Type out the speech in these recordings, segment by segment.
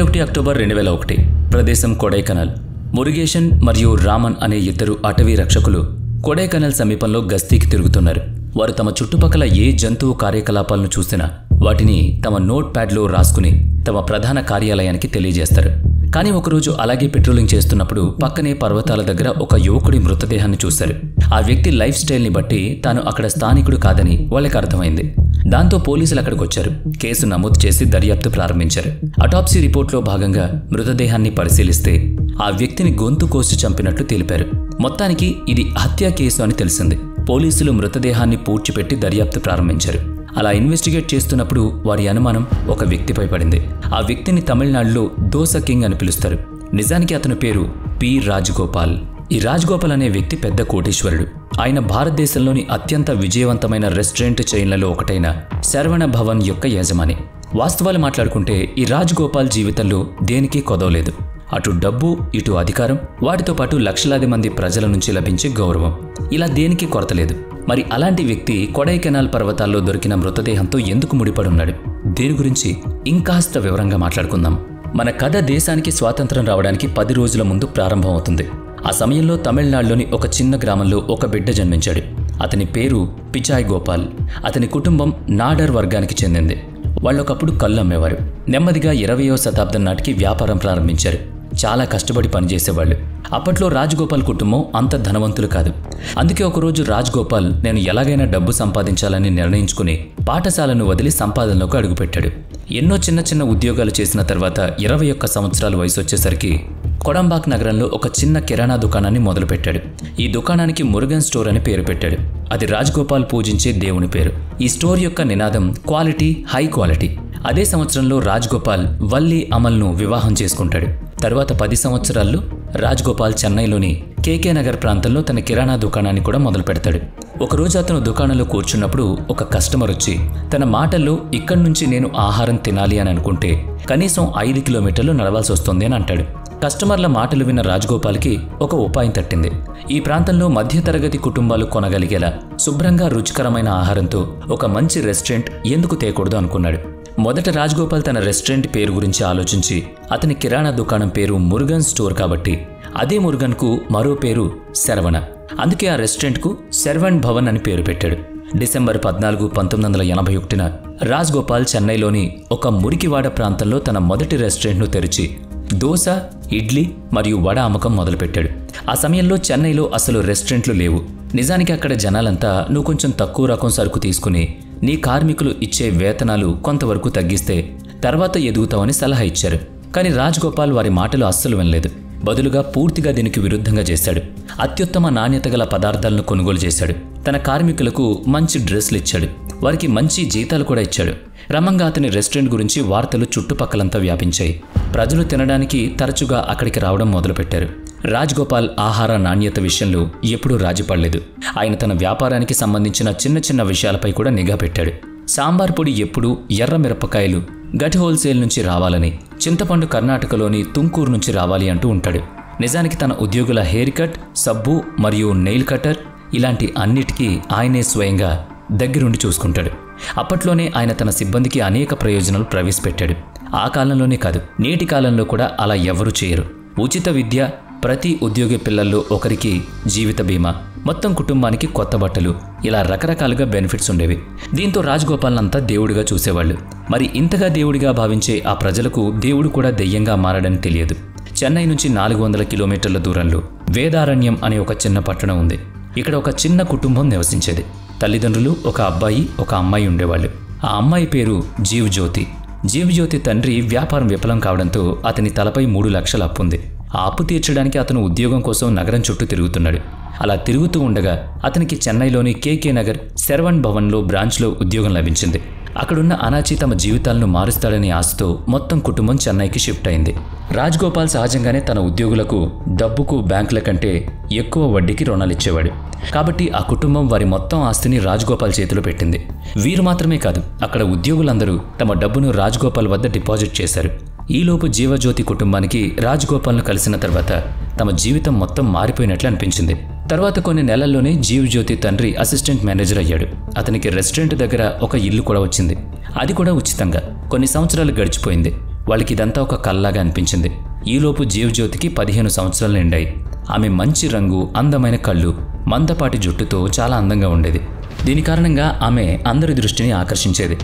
21 October 2001 ప్రదేశం కొడైకనల్. మురుగేషన్ మరియు రామన్ అనే ఇద్దరు అటవీ రక్షకులు కొడైకనల్ సమీపంలో గస్తీకి తిరుగుతున్నారు. వారు తమ చుట్టుపక్కల ఏ జంతువు కార్యకలాపాలను చూసినా వాటిని తమ నోట్ ప్యాడ్లో రాసుకుని తమ ప్రధాన కార్యాలయానికి తెలియజేస్తారు. కానీ ఒకరోజు అలాగే పెట్రోలింగ్ చేస్తున్నప్పుడు పక్కనే పర్వతాల దగ్గర ఒక యువకుడి మృతదేహాన్ని చూశారు. ఆ వ్యక్తి లైఫ్ స్టైల్ని బట్టి తాను అక్కడ స్థానికుడు కాదని వాళ్ళకి అర్థమైంది. దాంతో పోలీసులు అక్కడికి వచ్చారు. కేసు నమోదు చేసి దర్యాప్తు ప్రారంభించారు. అటాప్సీ రిపోర్ట్లో భాగంగా మృతదేహాన్ని పరిశీలిస్తే ఆ వ్యక్తిని గొంతు కోసి చంపినట్లు తెలిపారు. మొత్తానికి ఇది హత్య కేసు అని తెలిసింది. పోలీసులు మృతదేహాన్ని పూడ్చిపెట్టి దర్యాప్తు ప్రారంభించారు. అలా ఇన్వెస్టిగేట్ చేస్తున్నప్పుడు వారి అనుమానం ఒక వ్యక్తిపై పడింది. ఆ వ్యక్తిని తమిళనాడులో దోస కింగ్ అని పిలుస్తారు. నిజానికి అతని పేరు పి. రాజగోపాల్. ఈ రాజగోపాల్ అనే వ్యక్తి పెద్ద కోటీశ్వరుడు. ఆయన భారతదేశంలోని అత్యంత విజయవంతమైన రెస్టారెంట్ చైన్లలో ఒకటైన శరవణ భవన్ యొక్క యజమాని. వాస్తవాలు మాట్లాడుకుంటే ఈ రాజగోపాల్ జీవితంలో దేనికి కొదవలేదు. అటు డబ్బు, ఇటు అధికారం, వాటితో పాటు లక్షలాది మంది ప్రజల నుంచి లభించే గౌరవం, ఇలా దేనికి కొరత లేదు. మరి అలాంటి వ్యక్తి కొడైకెనాల్ పర్వతాల్లో దొరికిన మృతదేహంతో ఎందుకు ముడిపడున్నాడు? దీని గురించి ఇంకాస్త వివరంగా మాట్లాడుకుందాం. మన కథ దేశానికి స్వాతంత్రం రావడానికి 10 రోజుల ముందు ప్రారంభం అవుతుంది. ఆ సమయంలో తమిళనాడులోని ఒక చిన్న గ్రామంలో ఒక బిడ్డ జన్మించాడు. అతని పేరు పిచాయ్ గోపాల్. అతని కుటుంబం నాడర్ వర్గానికి చెందింది. వాళ్ళొకప్పుడు కళ్ళు అమ్మేవారు. నెమ్మదిగా 20వ శతాబ్దం నాటికి వ్యాపారం ప్రారంభించారు. చాలా కష్టపడి పనిచేసేవాళ్ళు. అప్పట్లో రాజగోపాల్ కుటుంబం అంత ధనవంతులు కాదు. అందుకే ఒకరోజు రాజగోపాల్ నేను ఎలాగైనా డబ్బు సంపాదించాలని నిర్ణయించుకుని పాఠశాలను వదిలి సంపాదనలోకి అడుగుపెట్టాడు. ఎన్నో చిన్న చిన్న ఉద్యోగాలు చేసిన తర్వాత 21 సంవత్సరాల వయసు వచ్చేసరికి కొడంబాక్ నగరంలో ఒక చిన్న కిరాణా దుకాణాన్ని మొదలుపెట్టాడు. ఈ దుకాణానికి మురుగన్ స్టోర్ అని పేరు పెట్టాడు. అది రాజగోపాల్ పూజించే దేవుని పేరు. ఈ స్టోర్ యొక్క నినాదం క్వాలిటీ, హై క్వాలిటీ. అదే సంవత్సరంలో రాజగోపాల్ వల్లి అమల్ను వివాహం చేసుకుంటాడు. తర్వాత 10 సంవత్సరాల్లో రాజగోపాల్ చెన్నైలోని కేకే నగర్ ప్రాంతంలో తన కిరాణా దుకాణాన్ని కూడా మొదలు పెడతాడు. ఒకరోజు అతను దుకాణంలో కూర్చున్నప్పుడు ఒక కస్టమర్ వచ్చి తన మాటల్లో ఇక్కడి నుంచి నేను ఆహారం తినాలి అని అనుకుంటే కనీసం 5 కిలోమీటర్లు నడవాల్సి వస్తుంది అని అంటాడు. కస్టమర్ల మాటలు విన్న రాజగోపాల్కి ఒక ఉపాయం తట్టింది. ఈ ప్రాంతంలో మధ్యతరగతి కుటుంబాలు కొనగలిగేలా శుభ్రంగా రుచికరమైన ఆహారంతో ఒక మంచి రెస్టారెంట్ ఎందుకు తేకూడదు అనుకున్నాడు. మొదట రాజగోపాల్ తన రెస్టారెంట్ పేరు గురించి ఆలోచించి అతని కిరాణా దుకాణం పేరు మురుగన్ స్టోర్ కాబట్టి అదే మురుగన్కు మరో పేరు శరవణ. అందుకే ఆ రెస్టారెంట్కు శరవణ్ భవన్ అని పేరు పెట్టాడు. డిసెంబర్ 14, 1981న రాజగోపాల్ చెన్నైలోని ఒక మురికివాడ ప్రాంతంలో తన మొదటి రెస్టారెంట్ను తెరిచి దోశ, ఇడ్లీ మరియు వడ అమ్మకం మొదలుపెట్టాడు. ఆ సమయంలో చెన్నైలో అసలు రెస్టారెంట్లు లేవు. నిజానికి అక్కడ జనాలంతా నువ్వు కొంచెం తక్కువ రకం సరుకు తీసుకుని నీ కార్మికులు ఇచ్చే వేతనాలు కొంతవరకు తగ్గిస్తే తర్వాత ఎదుగుతావని సలహా ఇచ్చారు. కానీ రాజగోపాల్ వారి మాటలు అస్సలు వినలేదు. బదులుగా పూర్తిగా దీనికి విరుద్ధంగా చేశాడు. అత్యుత్తమ నాణ్యత గల పదార్థాలను కొనుగోలు చేశాడు. తన కార్మికులకు మంచి డ్రెస్లు ఇచ్చాడు. వారికి మంచి జీతాలు కూడా ఇచ్చాడు. క్రమంగా అతని రెస్టారెంట్ గురించి వార్తలు చుట్టుపక్కలంతా వ్యాపించాయి. ప్రజలు తినడానికి తరచుగా అక్కడికి రావడం మొదలుపెట్టారు. రాజగోపాల్ ఆహార నాణ్యత విషయంలో ఎప్పుడూ రాజీపడలేదు. ఆయన తన వ్యాపారానికి సంబంధించిన చిన్న చిన్న విషయాలపై కూడా నిఘా పెట్టాడు. సాంబార్ పొడి ఎప్పుడూ ఎర్ర మిరపకాయలు గట్ హోల్సేల్ నుంచి రావాలని, చింతపండు కర్ణాటకలోని తుంకూరు నుంచి రావాలి అంటూ ఉంటాడు. నిజానికి తన ఉద్యోగుల హెయిర్ కట్, సబ్బు మరియు నెయిల్ కటర్ ఇలాంటి అన్నిటికీ ఆయనే స్వయంగా దగ్గరుండి చూసుకుంటాడు. అప్పట్లోనే ఆయన తన సిబ్బందికి అనేక ప్రయోజనాలు ప్రవేశపెట్టాడు. ఆ కాలంలోనే కాదు, నేటి కాలంలో కూడా అలా ఎవరూ చేయరు. ఉచిత విద్య, ప్రతి ఉద్యోగి పిల్లల్లో ఒకరికి జీవిత బీమా, మొత్తం కుటుంబానికి కొత్త బట్టలు, ఇలా రకరకాలుగా బెనిఫిట్స్ ఉండేవి. దీంతో రాజగోపాల్నంతా దేవుడిగా చూసేవాళ్ళు. మరి ఇంతగా దేవుడిగా భావించే ఆ ప్రజలకు దేవుడు కూడా దెయ్యంగా మారడని తెలియదు. చెన్నై నుంచి 400 కిలోమీటర్ల దూరంలో వేదారణ్యం అనే ఒక చిన్న పట్టణం ఉంది. ఇక్కడ ఒక చిన్న కుటుంబం నివసించేది. తల్లిదండ్రులు, ఒక అబ్బాయి, ఒక అమ్మాయి ఉండేవాళ్ళు. ఆ అమ్మాయి పేరు జీవ్జ్యోతి. జీవ్జ్యోతి తండ్రి వ్యాపారం విఫలం కావడంతో అతని తలపై 3 లక్షల అప్పు ఉంది. ఆ అప్పు తీర్చడానికి అతను ఉద్యోగం కోసం నగరం చుట్టూ తిరుగుతున్నాడు. అలా తిరుగుతూ ఉండగా అతనికి చెన్నైలోని కేకే నగర్ శరవణ్ భవన్లో బ్రాంచ్లో ఉద్యోగం లభించింది. అక్కడున్న అనాచి తమ జీవితాలను మారుస్తాడని ఆశతో మొత్తం కుటుంబం చెన్నైకి షిఫ్ట్ అయింది. రాజగోపాల్ సహజంగానే తన ఉద్యోగులకు డబ్బుకు బ్యాంకుల కంటే ఎక్కువ వడ్డీకి రుణాలు ఇచ్చేవాడు. కాబట్టి ఆ కుటుంబం వారి మొత్తం ఆస్తిని రాజగోపాల్ చేతిలో పెట్టింది. వీరు మాత్రమే కాదు, అక్కడ ఉద్యోగులందరూ తమ డబ్బును రాజగోపాల్ వద్ద డిపాజిట్ చేశారు. ఈలోపు జీవజ్యోతి కుటుంబానికి రాజగోపాల్ను కలిసిన తర్వాత తమ జీవితం మొత్తం మారిపోయినట్లు అనిపించింది. తర్వాత కొన్ని నెలల్లోనే జీవజ్యోతి తండ్రి అసిస్టెంట్ మేనేజర్ అయ్యాడు. అతనికి రెస్టారెంట్ దగ్గర ఒక ఇల్లు కూడా వచ్చింది. అది కూడా ఉచితంగా. కొన్ని సంవత్సరాలు గడిచిపోయింది. వాళ్ళకి ఇదంతా ఒక కల్లాగా అనిపించింది. ఈలోపు జీవజ్యోతికి 15 సంవత్సరాలు నిండాయి. ఆమె మంచి రంగు, అందమైన కళ్ళు, మందపాటి జుట్టుతో చాలా అందంగా ఉండేది. దీని కారణంగా ఆమె అందరి దృష్టిని ఆకర్షించేది.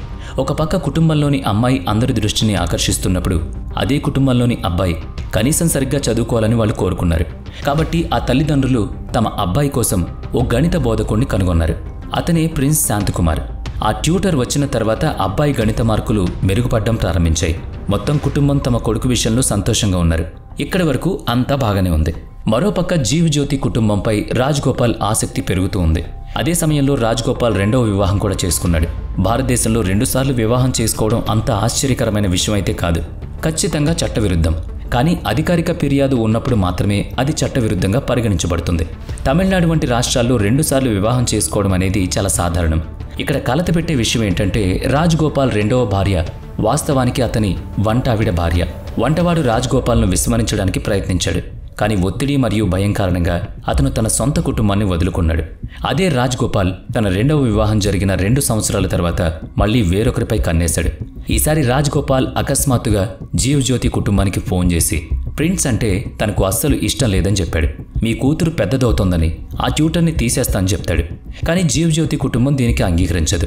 ఒక పక్క కుటుంబంలోని అమ్మాయి అందరి దృష్టిని ఆకర్షిస్తున్నప్పుడు అదే కుటుంబంలోని అబ్బాయి కనీసం సరిగ్గా చదువుకోవాలని వాళ్ళు కోరుకున్నారు. కాబట్టి ఆ తల్లిదండ్రులు తమ అబ్బాయి కోసం ఓ గణిత బోధకుడిని కనుగొన్నారు. అతనే ప్రిన్స్ శాంతకుమార్. ఆ ట్యూటర్ వచ్చిన తర్వాత అబ్బాయి గణిత మార్కులు మెరుగుపడడం ప్రారంభించాయి. మొత్తం కుటుంబం తమ కొడుకు విషయంలో సంతోషంగా ఉన్నారు. ఇక్కడి వరకు అంతా బాగానే ఉంది. మరోపక్క జీవజ్యోతి కుటుంబంపై రాజ్గోపాల్ ఆసక్తి పెరుగుతూ ఉంది. అదే సమయంలో రాజ్గోపాల్ 2వ వివాహం కూడా చేసుకున్నాడు. భారతదేశంలో 2 సార్లు వివాహం చేసుకోవడం అంత ఆశ్చర్యకరమైన విషయం అయితే కాదు. ఖచ్చితంగా చట్టవిరుద్ధం. కానీ అధికారిక ఫిర్యాదు ఉన్నప్పుడు మాత్రమే అది చట్టవిరుద్ధంగా పరిగణించబడుతుంది. తమిళనాడు వంటి రాష్ట్రాల్లో 2 సార్లు వివాహం చేసుకోవడం అనేది చాలా సాధారణం. ఇక్కడ కలత పెట్టే విషయం ఏంటంటే రాజ్గోపాల్ 2వ భార్య వాస్తవానికి అతని వంటావిడ భార్య. వంటవాడు రాజ్గోపాల్ను విస్మరించడానికి ప్రయత్నించాడు. కానీ ఒత్తిడి మరియు భయం కారణంగా అతను తన సొంత కుటుంబాన్ని వదులుకున్నాడు. అదే రాజ్గోపాల్ తన 2వ వివాహం జరిగిన 2 సంవత్సరాల తర్వాత మళ్లీ వేరొకరిపై కన్నేశాడు. ఈసారి రాజ్గోపాల్ అకస్మాత్తుగా జీవజ్యోతి కుటుంబానికి ఫోన్ చేసి ప్రిన్స్ అంటే తనకు అస్సలు ఇష్టం లేదని చెప్పాడు. మీ కూతురు పెద్దదవుతోందని ఆ ట్యూటర్ని తీసేస్తానని చెప్తాడు. కానీ జీవజ్యోతి కుటుంబం దీనికి అంగీకరించదు.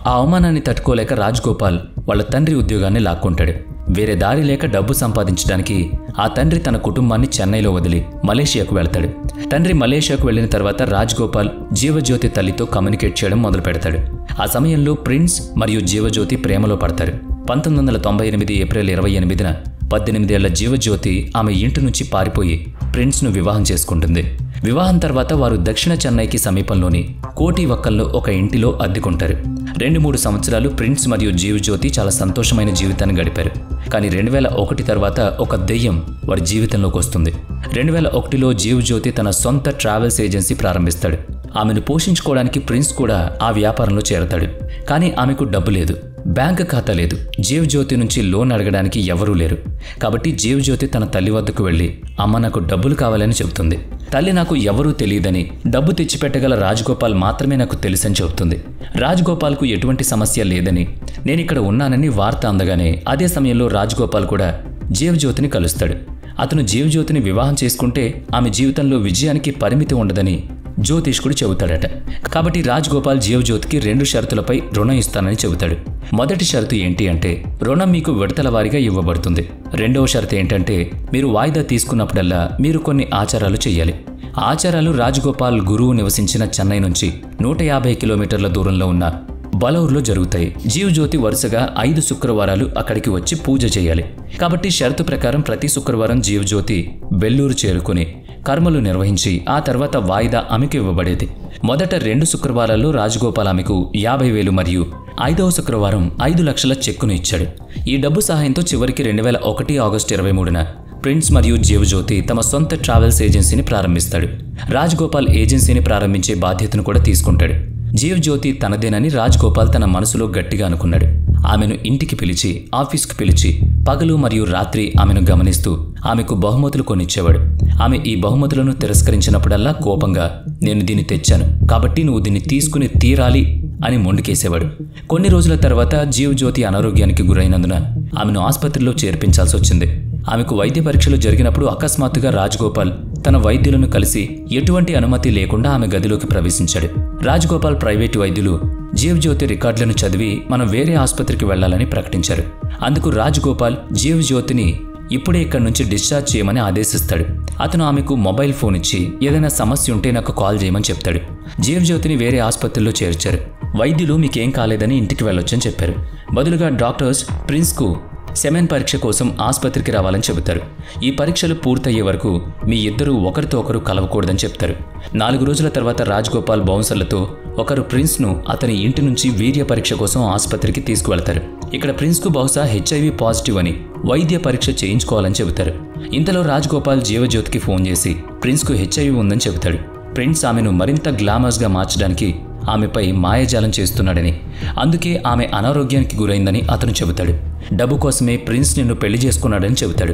ఆ అవమానాన్ని తట్టుకోలేక రాజ్గోపాల్ వాళ్ళ తండ్రి ఉద్యోగాన్ని లాక్కుంటాడు. వేరే దారి లేక డబ్బు సంపాదించడానికి ఆ తండ్రి తన కుటుంబాన్ని చెన్నైలో వదిలి మలేషియాకు వెళ్తాడు. తండ్రి మలేషియాకు వెళ్లిన తర్వాత రాజ్గోపాల్ జీవజ్యోతి తల్లితో కమ్యూనికేట్ చేయడం మొదలు పెడతాడు. ఆ సమయంలో ప్రిన్స్ మరియు జీవజ్యోతి ప్రేమలో పడతారు. 1998 ఏప్రిల్ 28న 18 ఏళ్ల జీవజ్యోతి ఆమె ఇంటి నుంచి పారిపోయి ప్రిన్స్ను వివాహం చేసుకుంటుంది. వివాహం తర్వాత వారు దక్షిణ చెన్నైకి సమీపంలోని కోటివక్కల్లో ఒక ఇంటిలో అద్దెకుంటారు. 2-3 సంవత్సరాలు ప్రిన్స్ మరియు జీవజ్యోతి చాలా సంతోషమైన జీవితాన్ని గడిపారు. కానీ 2001 తర్వాత ఒక దెయ్యం వారి జీవితంలోకి వస్తుంది. 2001లో జీవజ్యోతి తన సొంత ట్రావెల్స్ ఏజెన్సీ ప్రారంభిస్తాడు. ఆమెను పోషించుకోవడానికి ప్రిన్స్ కూడా ఆ వ్యాపారంలో చేరతాడు. కానీ ఆమెకు డబ్బు లేదు, బ్యాంక్ ఖాతా లేదు. జీవజ్యోతి నుంచి లోన్ అడగడానికి ఎవరూ లేరు. కాబట్టి జీవజ్యోతి తన తల్లి వద్దకు వెళ్ళి అమ్మ నాకు డబ్బులు కావాలని చెబుతుంది. తల్లి నాకు ఎవరూ తెలియదని, డబ్బు తెచ్చిపెట్టగల రాజ్గోపాల్ మాత్రమే నాకు తెలుసని చెబుతుంది. రాజ్గోపాల్కు ఎటువంటి సమస్య లేదని, నేనిక్కడ ఉన్నానని వార్త అందగానే అదే సమయంలో రాజ్గోపాల్ కూడా జీవజ్యోతిని కలుస్తాడు. అతను జీవజ్యోతిని వివాహం చేసుకుంటే ఆమె జీవితంలో విజయానికి పరిమితి ఉండదని జ్యోతిష్కుడు చెబుతాడట. కాబట్టి రాజ్గోపాల్ జీవజ్యోతికి 2 షరతులపై రుణం ఇస్తానని చెబుతాడు. మొదటి షరతు ఏంటి అంటే రుణం మీకు విడతల వారీగా ఇవ్వబడుతుంది. 2వ షరతు ఏంటంటే మీరు వాయిదా తీసుకున్నప్పుడల్లా మీరు కొన్ని ఆచారాలు చేయాలి. ఆచారాలు రాజ్గోపాల్ గురువు నివసించిన చెన్నై నుంచి 150 కిలోమీటర్ల దూరంలో ఉన్న బలౌర్లో జరుగుతాయి. జీవజ్యోతి వరుసగా 5 శుక్రవారాలు అక్కడికి వచ్చి పూజ చేయాలి. కాబట్టి షరతు ప్రకారం ప్రతి శుక్రవారం జీవజ్యోతి బెల్లూరు చేరుకుని కర్మలు నిర్వహించి ఆ తర్వాత వాయిదా ఆమెకు ఇవ్వబడేది. మొదట 2 శుక్రవారాల్లో రాజగోపాల్ ఆమెకు 50,000 మరియు 5వ శుక్రవారం 5 లక్షల చెక్కును ఇచ్చాడు. ఈ డబ్బు సహాయంతో చివరికి 2001 ఆగస్టు 23న ప్రిన్స్ మరియు జీవజ్యోతి తమ సొంత ట్రావెల్స్ ఏజెన్సీని ప్రారంభిస్తాడు. రాజగోపాల్ ఏజెన్సీని ప్రారంభించే బాధ్యతను కూడా తీసుకుంటాడు. జీవజ్యోతి తనదేనని రాజగోపాల్ తన మనసులో గట్టిగా అనుకున్నాడు. ఆమెను ఇంటికి పిలిచి, ఆఫీస్కు పిలిచి పగలు మరియు రాత్రి ఆమెను గమనిస్తూ ఆమెకు బహుమతులు కొనిచ్చేవాడు. ఆమె ఈ బహుమతులను తిరస్కరించినప్పుడల్లా కోపంగా నేను దీన్ని తెచ్చాను కాబట్టి నువ్వు దీన్ని తీసుకుని తీరాలి అని మొండికేసేవాడు. కొన్ని రోజుల తర్వాత జీవజ్యోతి అనారోగ్యానికి గురైనందున ఆమెను ఆసుపత్రిలో చేర్పించాల్సి వచ్చింది. ఆమెకు వైద్య పరీక్షలు జరిగినప్పుడు అకస్మాత్తుగా రాజగోపాల్ తన వైద్యులను కలిసి ఎటువంటి అనుమతి లేకుండా ఆమె గదిలోకి ప్రవేశించాడు. రాజగోపాల్ ప్రైవేటు వైద్యులు జీవజ్యోతి రికార్డులను చదివి మనం వేరే ఆసుపత్రికి వెళ్లాలని ప్రకటించారు. అందుకు రాజగోపాల్ జీవజ్యోతిని ఇప్పుడే ఇక్కడి నుంచి డిశ్చార్జ్ చేయమని ఆదేశిస్తాడు. అతను ఆమెకు మొబైల్ ఫోన్ ఇచ్చి ఏదైనా సమస్య ఉంటే నాకు కాల్ చేయమని చెప్తాడు. జీవజ్యోతిని వేరే ఆసుపత్రిలో చేర్చారు. వైద్యులు మీకేం కాలేదని ఇంటికి వెళ్ళొచ్చని చెప్పారు. బదులుగా డాక్టర్స్ ప్రిన్స్కు సెమెన్ పరీక్ష కోసం ఆసుపత్రికి రావాలని చెబుతారు. ఈ పరీక్షలు పూర్తయ్యే వరకు మీ ఇద్దరూ ఒకరితో ఒకరు కలవకూడదని చెప్తారు. 4 రోజుల తర్వాత రాజగోపాల్ బౌన్సర్లతో ఒకరు ప్రిన్స్ను అతని ఇంటి నుంచి వీర్య పరీక్ష కోసం ఆసుపత్రికి తీసుకువెళ్తారు. ఇక్కడ ప్రిన్స్కు బహుశా HIV పాజిటివ్ అని వైద్య పరీక్ష చేయించుకోవాలని చెబుతారు. ఇంతలో రాజగోపాల్ జీవజ్యోతికి ఫోన్ చేసి ప్రిన్స్కు HIV ఉందని చెబుతాడు. ప్రిన్స్ ఆమెను మరింత గ్లామర్స్గా మార్చడానికి ఆమెపై మాయాజాలం చేస్తున్నాడని, అందుకే ఆమె అనారోగ్యానికి గురైందని అతను చెబుతాడు. డబ్బు కోసమే ప్రిన్స్ నిన్ను పెళ్లి చేసుకున్నాడని చెబుతాడు.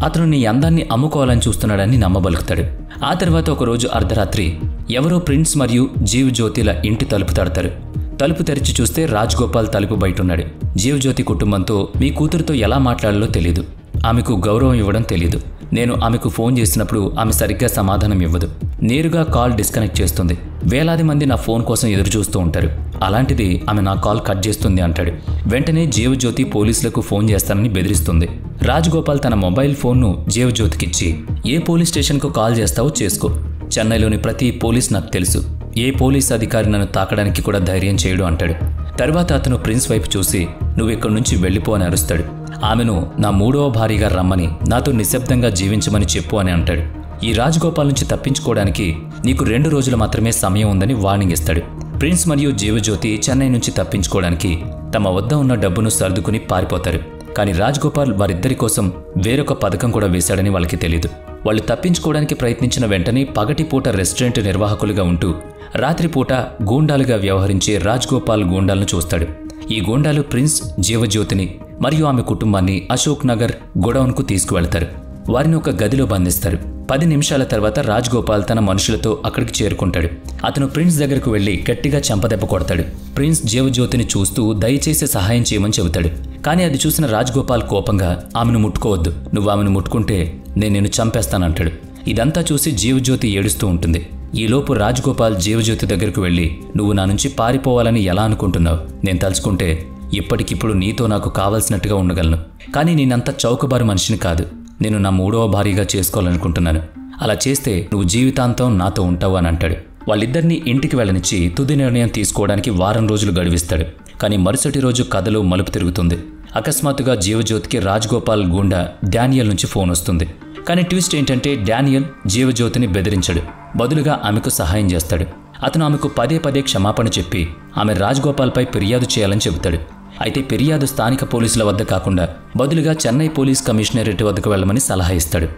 అతను నీ అందాన్ని అమ్ముకోవాలని చూస్తున్నాడని నమ్మబలుకుతాడు. ఆ తర్వాత ఒకరోజు అర్ధరాత్రి ఎవరో ప్రిన్స్ మరియు జీవజ్యోతిల ఇంటి తలుపు తడతారు. తలుపు తెరిచి చూస్తే రాజ్గోపాల్ తలుపు బయటున్నాడు. జీవజ్యోతి కుటుంబంతో మీ కూతురుతో ఎలా మాట్లాడాలో తెలీదు. ఆమెకు గౌరవం ఇవ్వడం తెలీదు. నేను ఆమెకు ఫోన్ చేసినప్పుడు ఆమె సరిగ్గా సమాధానం ఇవ్వదు. నేరుగా కాల్ డిస్కనెక్ట్ చేస్తుంది. వేలాది మంది నా ఫోన్ కోసం ఎదురు చూస్తూ ఉంటారు. అలాంటిది ఆమె నా కాల్ కట్ చేస్తుంది అంటాడు. వెంటనే జీవజ్యోతి పోలీసులకు ఫోన్ చేస్తానని బెదిరిస్తుంది. రాజ్గోపాల్ తన మొబైల్ ఫోన్ను జీవజ్యోతికిచ్చి, ఏ పోలీస్ స్టేషన్కు కాల్ చేస్తావో చేసుకో. చెన్నైలోని ప్రతి పోలీస్ నాకు తెలుసు. ఏ పోలీస్ అధికారి నన్ను తాకడానికి కూడా ధైర్యం చేయడు అంటాడు. తర్వాత అతను ప్రిన్స్ వైపు చూసి, నువ్వు ఇక్కడి నుంచి వెళ్ళిపో అని అరుస్తాడు. ఆమెను నా 3వ భార్యగా రమ్మని, నాతో నిశ్శబ్దంగా జీవించమని చెప్పు అని అంటాడు. ఈ రాజ్గోపాల్ నుంచి తప్పించుకోవడానికి నీకు 2 రోజులు మాత్రమే సమయం ఉందని వార్నింగ్ ఇస్తాడు. ప్రిన్స్ మరియు జీవజ్యోతి చెన్నై నుంచి తప్పించుకోవడానికి తమ వద్ద ఉన్న డబ్బును సర్దుకుని పారిపోతారు. కానీ రాజ్గోపాల్ వారిద్దరి కోసం వేరొక పథకం కూడా వేశాడని వాళ్ళకి తెలీదు. వాళ్ళు తప్పించుకోవడానికి ప్రయత్నించిన వెంటనే పగటిపూట రెస్టారెంట్ నిర్వాహకులుగా ఉంటూ రాత్రిపూట గూండాలుగా వ్యవహరించే రాజ్గోపాల్ గూండాలను చూస్తాడు. ఈ గూండాలు ప్రిన్స్, జీవజ్యోతిని మరియు ఆమె కుటుంబాన్ని అశోక్ నగర్ గోడౌన్కు తీసుకువెళ్తారు. వారిని ఒక గదిలో బంధిస్తారు. 10 నిమిషాల తర్వాత రాజ్గోపాల్ తన మనుషులతో అక్కడికి చేరుకుంటాడు. అతను ప్రిన్స్ దగ్గరకు వెళ్లి గట్టిగా చెంపదెబ్బ కొడతాడు. ప్రిన్స్ జీవజ్యోతిని చూస్తూ దయచేసి సహాయం చేయమని చెబుతాడు. కానీ అది చూసిన రాజ్గోపాల్ కోపంగా, ఆమెను ముట్టుకోవద్దు, నువ్వు ఆమెను ముట్టుకుంటే నేను నిన్ను చంపేస్తానంటాడు. ఇదంతా చూసి జీవజ్యోతి ఏడుస్తూ ఉంటుంది. ఈలోపు రాజ్గోపాల్ జీవజ్యోతి దగ్గరకు వెళ్లి, నువ్వు నా నుంచి పారిపోవాలని ఎలా అనుకుంటున్నావు? నేను తలుచుకుంటే ఇప్పటికిప్పుడు నీతో నాకు కావాల్సినట్టుగా ఉండగలను. కానీ నేనంత చౌకబారు మనిషిని కాదు. నేను నా 3వ భార్యగా చేసుకోవాలనుకుంటున్నాను. అలా చేస్తే నువ్వు జీవితాంతం నాతో ఉంటావు అని అంటాడు. వాళ్ళిద్దరినీ ఇంటికి వెళ్ళనిచ్చి తుది నిర్ణయం తీసుకోవడానికి వారం రోజులు గడివిస్తాడు. కానీ మరుసటి రోజు కథలో మలుపు తిరుగుతుంది. అకస్మాత్తుగా జీవజ్యోతికి రాజ్గోపాల్ గూండా డానియల్ నుంచి ఫోన్ వస్తుంది. కానీ ట్విస్ట్ ఏంటంటే డానియల్ జీవజ్యోతిని బెదిరించడు. బదులుగా ఆమెకు సహాయం చేస్తాడు. అతను ఆమెకు పదే పదే క్షమాపణ చెప్పి ఆమె రాజ్గోపాల్పై ఫిర్యాదు చేయాలని చెబుతాడు. అయితే ఫిర్యాదు స్థానిక పోలీసుల వద్ద కాకుండా బదులుగా చెన్నై పోలీస్ కమిషనరేట్ వద్దకు వెళ్లమని సలహా ఇస్తాడు.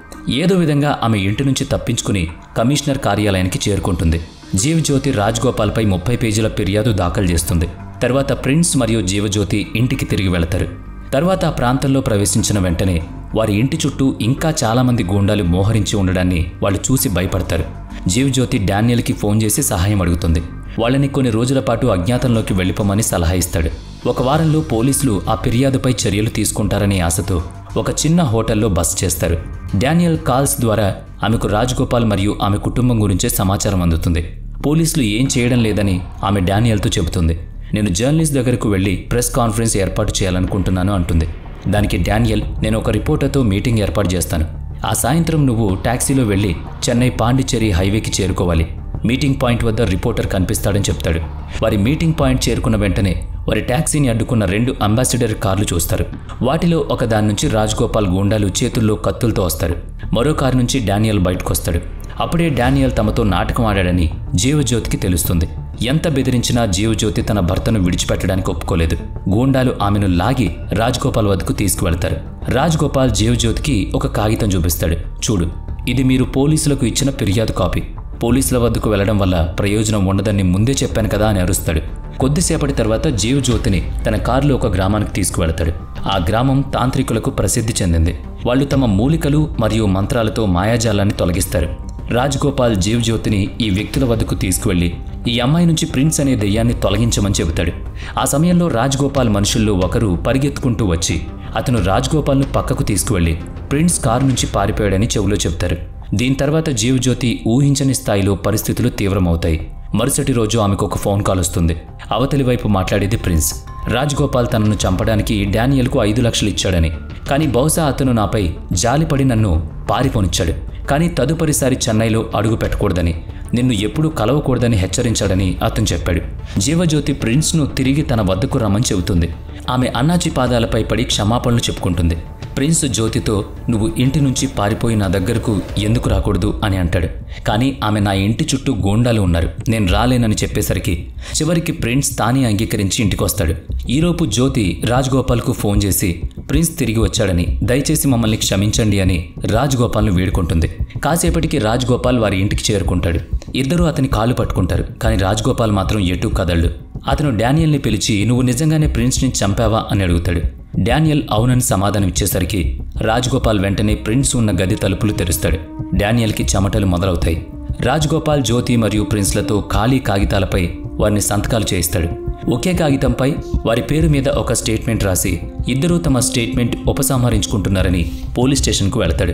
ఏదో విధంగా ఆమె ఇంటి నుంచి తప్పించుకుని కమిషనర్ కార్యాలయానికి చేరుకుంటుంది. జీవజ్యోతి రాజ్గోపాల్పై 30 పేజీల ఫిర్యాదు దాఖలు చేస్తుంది. తర్వాత ప్రిన్స్ మరియు జీవజ్యోతి ఇంటికి తిరిగి వెళతారు. తర్వాత ఆ ప్రాంతంలో ప్రవేశించిన వెంటనే వారి ఇంటి చుట్టూ ఇంకా చాలామంది గూండాలు మోహరించి ఉండడాన్ని వాళ్ళు చూసి భయపడతారు. జీవజ్యోతి డానియల్కి ఫోన్ చేసి సహాయం అడుగుతుంది. వాళ్ళని కొన్ని రోజుల పాటు అజ్ఞాతంలోకి వెళ్ళిపోమని సలహా ఇస్తాడు. ఒక వారంలో పోలీసులు ఆ ఫిర్యాదుపై చర్యలు తీసుకుంటారనే ఆశతో ఒక చిన్న హోటల్లో బస చేస్తారు. డానియల్ కాల్స్ ద్వారా ఆమెకు రాజ్గోపాల్ మరియు ఆమె కుటుంబం గురించే సమాచారం అందుతుంది. పోలీసులు ఏం చేయడం లేదని ఆమె డానియల్తో చెబుతుంది. నేను జర్నలిస్ట్ దగ్గరకు వెళ్ళి ప్రెస్ కాన్ఫరెన్స్ ఏర్పాటు చేయాలనుకుంటున్నాను అంటుంది. దానికి డానియల్, నేను ఒక రిపోర్టర్తో మీటింగ్ ఏర్పాటు చేస్తాను. ఆ సాయంత్రం నువ్వు టాక్సీలో వెళ్ళి చెన్నై పాండిచ్చేరి హైవేకి చేరుకోవాలి. మీటింగ్ పాయింట్ వద్ద రిపోర్టర్ కనిపిస్తాడని చెప్తాడు. వారి మీటింగ్ పాయింట్ చేరుకున్న వెంటనే వారి టాక్సీని అడ్డుకున్న 2 అంబాసిడర్ కార్లు చూస్తారు. వాటిలో ఒక దాని నుంచి రాజ్గోపాల్ గూండాలు చేతుల్లో కత్తులతో వస్తారు. మరో కారు నుంచి డానియల్ బయటకొస్తాడు. అప్పుడే డానియల్ తమతో నాటకం ఆడాడని జీవజ్యోతికి తెలుస్తుంది. ఎంత బెదిరించినా జీవజ్యోతి తన భర్తను విడిచిపెట్టడానికి ఒప్పుకోలేదు. గూండాలు ఆమెను లాగి రాజ్గోపాల్ వద్దకు తీసుకువెళ్తారు. రాజ్గోపాల్ జీవజ్యోతికి ఒక కాగితం చూపిస్తాడు. చూడు, ఇది మీరు పోలీసులకు ఇచ్చిన ఫిర్యాదు కాపీ. పోలీసుల వద్దకు వెళ్లడం వల్ల ప్రయోజనం ఉండదని ముందే చెప్పాను కదా అని అరుస్తాడు. కొద్దిసేపటి తర్వాత జీవజ్యోతిని తన కారులో ఒక గ్రామానికి తీసుకువెళతాడు. ఆ గ్రామం తాంత్రికులకు ప్రసిద్ధి చెందింది. వాళ్ళు తమ మూలికలు మరియు మంత్రాలతో మాయాజాలాన్ని తొలగిస్తారు. రాజ్గోపాల్ జీవజ్యోతిని ఈ వ్యక్తుల వద్దకు తీసుకువెళ్లి ఈ అమ్మాయి నుంచి ప్రిన్స్ అనే దెయ్యాన్ని తొలగించమని చెబుతాడు. ఆ సమయంలో రాజ్గోపాల్ మనుషుల్లో ఒకరు పరిగెత్తుకుంటూ వచ్చి అతను రాజ్గోపాల్ను పక్కకు తీసుకువెళ్లి ప్రిన్స్ కారు నుంచి పారిపోయాడని చెవులో చెబుతారు. దీని తర్వాత జీవజ్యోతి ఊహించని స్థాయిలో పరిస్థితులు తీవ్రమవుతాయి. మరుసటి రోజు ఆమెకు ఒక ఫోన్ కాల్ వస్తుంది. అవతలి వైపు మాట్లాడేది ప్రిన్స్. రాజ్గోపాల్ తనను చంపడానికి డానియల్కు 5 లక్షలు ఇచ్చాడని, కానీ బహుశా అతను నాపై జాలిపడి నన్ను పారిపోనిచ్చాడు. కానీ తదుపరిసారి చెన్నైలో అడుగు పెట్టకూడదని, నిన్ను ఎప్పుడూ కలవకూడదని హెచ్చరించాడని అతను చెప్పాడు. జీవజ్యోతి ప్రిన్స్ను తిరిగి తన వద్దకు రమ్మని చెబుతుంది. ఆమె అన్నాచి పాదాలపై పడి క్షమాపణలు చెప్పుకుంటుంది. ప్రిన్స్ జ్యోతితో, నువ్వు ఇంటి నుంచి పారిపోయి నా దగ్గరకు ఎందుకు రాకూడదు అని అంటాడు. కానీ ఆమె నా ఇంటి చుట్టూ గూండాలు ఉన్నారు, నేను రాలేనని చెప్పేసరికి చివరికి ప్రిన్స్ తానే అంగీకరించి ఇంటికొస్తాడు. ఈలోపు జ్యోతి రాజ్గోపాల్కు ఫోన్ చేసి ప్రిన్స్ తిరిగి వచ్చాడని, దయచేసి మమ్మల్ని క్షమించండి అని రాజ్గోపాల్ను వేడుకుంటుంది. కాసేపటికి రాజ్గోపాల్ వారి ఇంటికి చేరుకుంటాడు. ఇద్దరూ అతని కాళ్ళు పట్టుకుంటారు. కానీ రాజ్గోపాల్ మాత్రం ఎటూ కదలడు. అతను డానియల్ని పిలిచి, నువ్వు నిజంగానే ప్రిన్స్ని చంపావా అని అడుగుతాడు. డానియల్ అవునని సమాధానం ఇచ్చేసరికి రాజ్గోపాల్ వెంటనే ప్రిన్స్ ఉన్న గది తలుపులు తెరుస్తాడు. డానియల్కి చెమటలు మొదలవుతాయి. రాజ్గోపాల్ జ్యోతి మరియు ప్రిన్స్లతో ఖాళీ కాగితాలపై వారిని సంతకాలు చేయిస్తాడు. ఒకే కాగితంపై వారి పేరు మీద ఒక స్టేట్మెంట్ రాసి ఇద్దరూ తమ స్టేట్మెంట్ ఉపసంహరించుకుంటున్నారని పోలీస్ స్టేషన్కు వెళతాడు.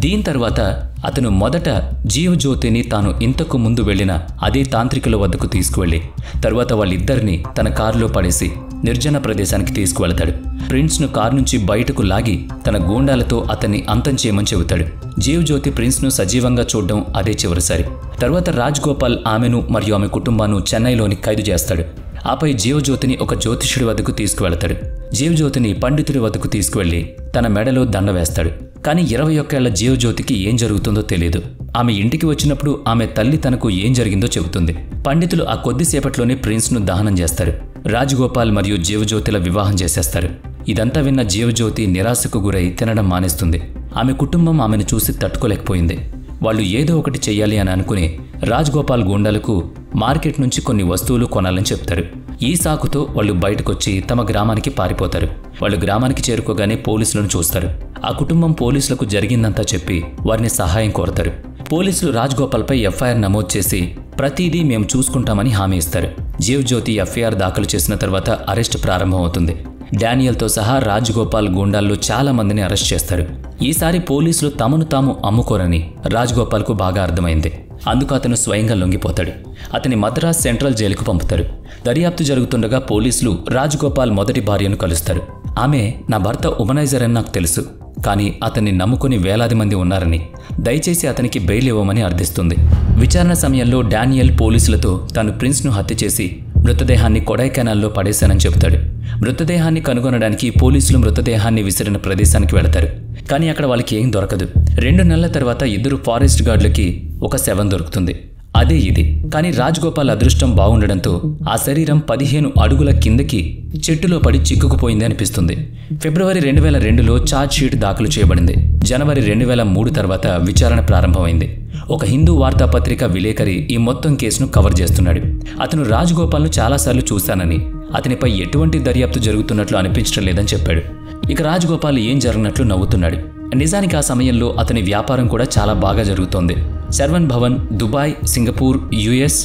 దీని తర్వాత అతను మొదట జీవజ్యోతిని తాను ఇంతకు ముందు వెళ్లిన అదే తాంత్రికుల వద్దకు తీసుకువెళ్లి తర్వాత వాళ్ళిద్దరినీ తన కారులో పడేసి నిర్జన ప్రదేశానికి తీసుకువెళతాడు. ప్రిన్స్ను కారు నుంచి బయటకు లాగి తన గూండాలతో అతన్ని అంతం చేయమని చెబుతాడు. జీవజ్యోతి ప్రిన్స్ను సజీవంగా చూడడం అదే చివరిసారి. తర్వాత రాజ్గోపాల్ ఆమెను మరియు ఆమె కుటుంబాన్ని చెన్నైలోని ఖైదు చేస్తాడు. ఆపై జీవజ్యోతిని ఒక జ్యోతిష్యుడి వద్దకు తీసుకువెళతాడు. జీవజ్యోతిని పండితుడి వద్దకు తీసుకువెళ్లి తన మెడలో దండ వేస్తాడు. కానీ 21 ఏళ్ల జీవజ్యోతికి ఏం జరుగుతుందో తెలియదు. ఆమె ఇంటికి వచ్చినప్పుడు ఆమె తల్లి తనకు ఏం జరిగిందో చెబుతుంది. పండితులు ఆ కొద్దిసేపట్లోనే ప్రిన్స్ను దహనం చేస్తారు. రాజగోపాల్ మరియు జీవజ్యోతిల వివాహం చేసేస్తారు. ఇదంతా విన్న జీవజ్యోతి నిరాశకు గురై తినడం మానేస్తుంది. ఆమె కుటుంబం ఆమెను చూసి తట్టుకోలేకపోయింది. వాళ్ళు ఏదో ఒకటి చెయ్యాలి అని అనుకుని రాజ్గోపాల్ గూండాలకు మార్కెట్ నుంచి కొన్ని వస్తువులు కొనాలని చెప్తారు. ఈ సాకుతో వాళ్ళు బయటకొచ్చి తమ గ్రామానికి పారిపోతారు. వాళ్ళు గ్రామానికి చేరుకోగానే పోలీసులను చూస్తారు. ఆ కుటుంబం పోలీసులకు జరిగిందంతా చెప్పి వారిని సహాయం కోరతారు. పోలీసులు రాజ్గోపాల్పై ఎఫ్ఐఆర్ నమోదు చేసి ప్రతిదీ మేము చూసుకుంటామని హామీ ఇస్తారు. జీవజ్యోతి ఎఫ్ఐఆర్ దాఖలు చేసిన తర్వాత అరెస్ట్ ప్రారంభమవుతుంది. డానియల్తో సహా రాజ్గోపాల్ గూండాల్లో చాలా మందిని అరెస్ట్ చేస్తారు. ఈసారి పోలీసులు తమను తాము అమ్ముకోరని రాజ్గోపాల్కు బాగా అర్థమైంది. అందుకు అతను స్వయంగా లొంగిపోతాడు. అతని మద్రాస్ సెంట్రల్ జైలుకు పంపుతారు. దర్యాప్తు జరుగుతుండగా పోలీసులు రాజ్గోపాల్ మొదటి భార్యను కలుస్తారు. ఆమె నా భర్త ఉమనైజర్ అని నాకు తెలుసు, కానీ అతన్ని నమ్ముకుని వేలాది మంది ఉన్నారని, దయచేసి అతనికి బెయిల్ ఇవ్వమని అర్థిస్తుంది. విచారణ సమయంలో డానియల్ పోలీసులతో తాను ప్రిన్స్ను హత్య చేసి మృతదేహాన్ని కొడైకెనాల్లో పడేశానని చెబుతాడు. మృతదేహాన్ని కనుగొనడానికి పోలీసులు మృతదేహాన్ని విసిరిన ప్రదేశానికి వెళతారు. కానీ అక్కడ వాళ్ళకి ఏం దొరకదు. 2 నెలల తర్వాత ఇద్దరు ఫారెస్ట్ గార్డులకి ఒక శవం దొరుకుతుంది. అదే ఇది. కానీ రాజ్గోపాల్ అదృష్టం బాగుండడంతో ఆ శరీరం 15 అడుగుల కిందకి చెట్టులో పడి చిక్కుకుపోయింది అనిపిస్తుంది. ఫిబ్రవరి 2002లో ఛార్జ్ షీట్ దాఖలు చేయబడింది. జనవరి 2003 తర్వాత విచారణ ప్రారంభమైంది. ఒక హిందూ వార్తాపత్రిక విలేకరి ఈ మొత్తం కేసును కవర్ చేస్తున్నాడు. అతను రాజ్గోపాల్ను చాలాసార్లు చూశానని, అతనిపై ఎటువంటి దర్యాప్తు జరుగుతున్నట్లు అనిపించడం లేదని చెప్పాడు. ఇక రాజ్గోపాల్ ఏం జరిగినట్లు నవ్వుతున్నాడు. నిజానికి ఆ సమయంలో అతని వ్యాపారం కూడా చాలా బాగా జరుగుతోంది. Sharvan Bhavan Dubai, Singapore, US,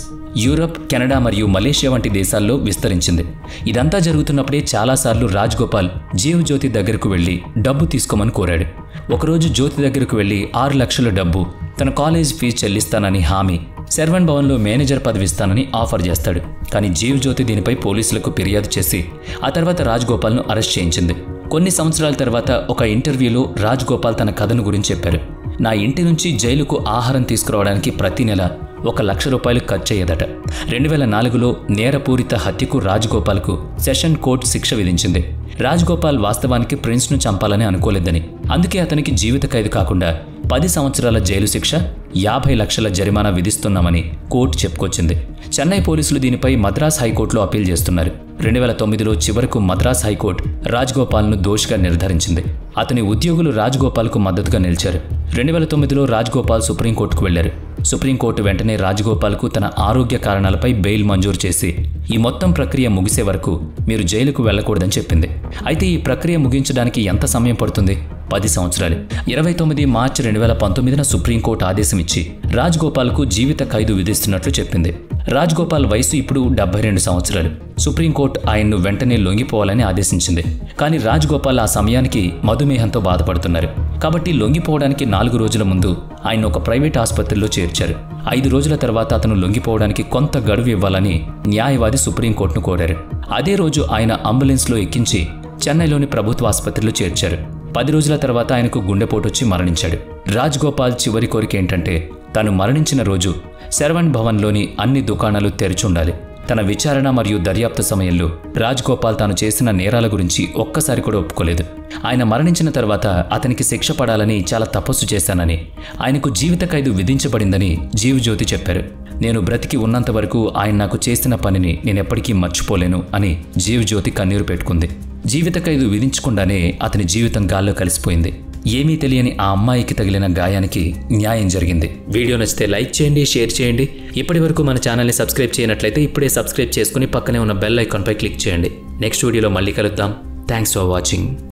Europe, Canada మరియు మలేషియా వంటి దేశాల్లో విస్తరించింది. ఇదంతా జరుగుతున్నప్పుడే చాలాసార్లు రాజ్గోపాల్ జీవజ్యోతి దగ్గరకు వెళ్లి డబ్బు తీసుకోమని కోరాడు. ఒకరోజు జ్యోతి దగ్గరకు వెళ్లి 6 లక్షల డబ్బు, తన కాలేజ్ ఫీజు చెల్లిస్తానని హామీ, శర్వన్ భవన్లో మేనేజర్ పదవి ఇస్తానని ఆఫర్ చేస్తాడు. కానీ జీవజ్యోతి దీనిపై పోలీసులకు ఫిర్యాదు చేసి ఆ తర్వాత రాజ్గోపాల్ను అరెస్ట్ చేయించింది. కొన్ని సంవత్సరాల తర్వాత ఒక ఇంటర్వ్యూలో రాజ్గోపాల్ తన కథను గురించి చెప్పారు. నా ఇంటి నుంచి జైలుకు ఆహారం తీసుకురావడానికి ప్రతి నెల 1 లక్ష రూపాయలు ఖర్చయ్యేదట. 2004లో నేరపూరిత హత్యకు రాజ్గోపాల్కు సెషన్ కోర్టు శిక్ష విధించింది. రాజ్గోపాల్ వాస్తవానికి ప్రిన్స్ను చంపాలని అనుకోలేదని, అందుకే అతనికి జీవిత ఖైదు కాకుండా 10 సంవత్సరాల జైలు శిక్ష, 50 లక్షల జరిమానా విధిస్తున్నామని కోర్టు చెప్పుకొచ్చింది. చెన్నై పోలీసులు దీనిపై మద్రాస్ హైకోర్టులో అప్పీల్ చేస్తున్నారు. 2009లో చివరకు మద్రాస్ హైకోర్టు రాజ్గోపాల్ను దోషిగా నిర్ధారించింది. అతని ఉద్యోగులు రాజ్గోపాల్కు మద్దతుగా నిలిచారు. 2009లో రాజ్గోపాల్ సుప్రీంకోర్టుకు వెళ్లారు. సుప్రీంకోర్టు వెంటనే రాజ్గోపాల్కు తన ఆరోగ్య కారణాలపై బెయిల్ మంజూరు చేసి ఈ మొత్తం ప్రక్రియ ముగిసే వరకు మీరు జైలుకు వెళ్లకూడదని చెప్పింది. అయితే ఈ ప్రక్రియ ముగించడానికి ఎంత సమయం పడుతుంది? 10 సంవత్సరాలు. 29 మార్చి 2019న సుప్రీంకోర్టు ఆదేశం ఇచ్చి రాజ్గోపాల్కు జీవిత ఖైదు విధిస్తున్నట్లు చెప్పింది. రాజ్గోపాల్ వయసు ఇప్పుడు 72 సంవత్సరాలు. సుప్రీంకోర్టు ఆయన్ను వెంటనే లొంగిపోవాలని ఆదేశించింది. కానీ రాజ్గోపాల్ ఆ సమయానికి మధుమేహంతో బాధపడుతున్నారు. కాబట్టి లొంగిపోవడానికి 4 రోజుల ముందు ఆయన ఒక ప్రైవేట్ ఆసుపత్రిలో చేర్చారు. 5 రోజుల తర్వాత అతను లొంగిపోవడానికి కొంత గడువు ఇవ్వాలని న్యాయవాది సుప్రీంకోర్టును కోరారు. అదే రోజు ఆయన అంబులెన్స్లో ఎక్కించి చెన్నైలోని ప్రభుత్వ ఆసుపత్రిలో చేర్చారు. 10 రోజుల తర్వాత ఆయనకు గుండెపోటొచ్చి మరణించాడు. రాజ్గోపాల్ చివరి కోరిక ఏంటంటే తాను మరణించిన రోజు శర్వన్ భవన్లోని అన్ని దుకాణాలు తెరిచుండాలి. తన విచారణ మరియు దర్యాప్తు సమయంలో రాజ్గోపాల్ తాను చేసిన నేరాల గురించి ఒక్కసారి కూడా ఒప్పుకోలేదు. ఆయన మరణించిన తర్వాత అతనికి శిక్ష పడాలని చాలా తపస్సు చేశానని, ఆయనకు జీవిత ఖైదు విధించబడిందని జీవజ్యోతి చెప్పారు. నేను బ్రతికి ఉన్నంత వరకు ఆయన నాకు చేసిన పనిని నేనెప్పటికీ మర్చిపోలేను అని జీవజ్యోతి కన్నీరు పెట్టుకుంది. జీవిత ఖైదు విధించకుండానే అతని జీవితం గాల్లో కలిసిపోయింది. ఏమీ తెలియని ఆ అమ్మాయికి తగిలిన గాయానికి న్యాయం జరిగింది. వీడియో నచ్చితే లైక్ చేయండి, షేర్ చేయండి. ఇప్పటి వరకు మన ఛానల్ని సబ్స్క్రైబ్ చేయనట్లయితే ఇప్పుడే సబ్స్క్రైబ్ చేసుకుని పక్కనే ఉన్న బెల్ ఐకాన్పై క్లిక్ చేయండి. నెక్స్ట్ వీడియోలో మళ్ళీ కలుద్దాం. Thanks for watching.